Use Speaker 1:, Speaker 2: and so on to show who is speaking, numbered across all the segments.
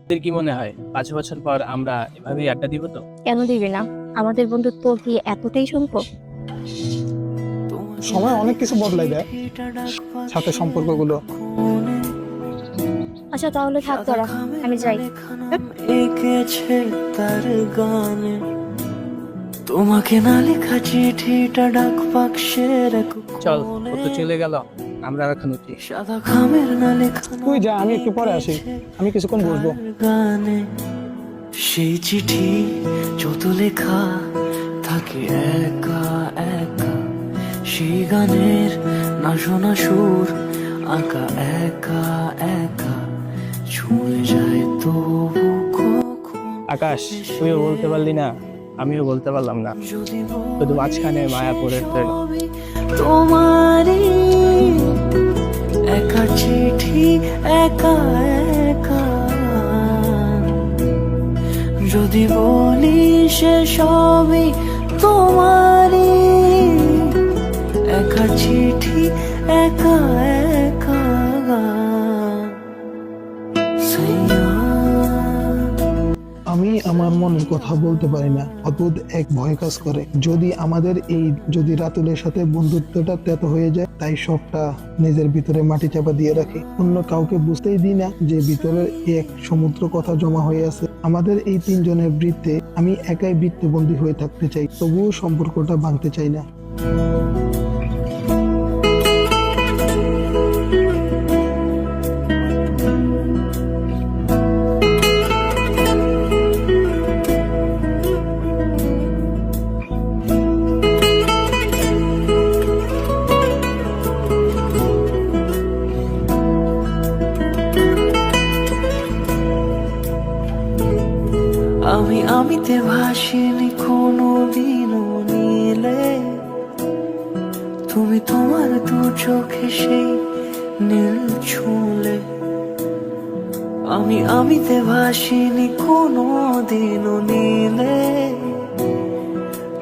Speaker 1: তোর কি মনে হয় 5 বছর পর আমরা এভাবেই আড্ডা দিব তো?
Speaker 2: কেন দিবি না? আমাদের বন্ধুত্ব কি এতটাই সম্ভব?
Speaker 3: সময় অনেক কিছু বদলাই দেয়, সাথে সম্পর্কগুলো।
Speaker 2: আচ্ছা তাহলে থাক তোরা, আমি যাই।
Speaker 4: এঁকেছে তার গানে তোমাকে না লেখা চিঠিটা ডাক বাক্সের এক
Speaker 1: চল, ও
Speaker 4: কোণে।
Speaker 1: তো চলে গেল, আমরা এখন উঠি।
Speaker 4: সাদা খামের না লেখা
Speaker 3: তুই যা, আমি একটু পরে আসি, আমি কিছুক্ষণ বসবো।
Speaker 4: তার গানে সেই চিঠি যত লেখা থাকে একা একা, সেই গানের না শোনা সুর আঁকা একা একা ছুঁয়ে যায় তবু কখন
Speaker 1: আকাশ, তুইও বলতে পারলি না, আমিও বলতে পারলাম না,
Speaker 4: যদি
Speaker 1: শুধু মাঝখানে মায়া পড়ে রইল।
Speaker 4: সবই তোমারই একা চিঠি একা একা, যদি বলি সে সবই তোমারই একা চিঠি একা একা সাইয়া।
Speaker 3: আমি আমার মনের কথা বলতে পারি না, অদ্ভুত এক ভয় কাজ করে। যদি রাতুলের সাথে বন্ধুত্বটা তেতো হয়ে যায়, তাই সবটা নিজের ভিতরে মাটি চাপা দিয়ে রাখি। অন্য কাউকে বুঝতেই দিই না যে ভিতরের এক সমুদ্র কথা জমা হয়ে আছে। আমাদের এই তিনজনের বৃত্তে আমি একাই বৃত্তবন্দী হয়ে থাকতে চাই, তবুও সম্পর্কটা ভাঙতে চাই না।
Speaker 4: আমিতে ভাসিনি কোনো দিনও নীলে, তুমি তোমার দু চোখে সেই নীল ছুঁলে। আমিতে ভাসিনি কোনো দিনও নীলে,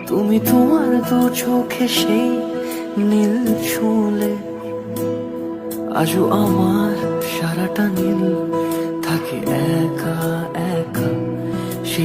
Speaker 4: তুমি তোমার দু চোখে সেই নীল ছুঁলে। আজও আমার সারাটা নীল থাকে একা একা,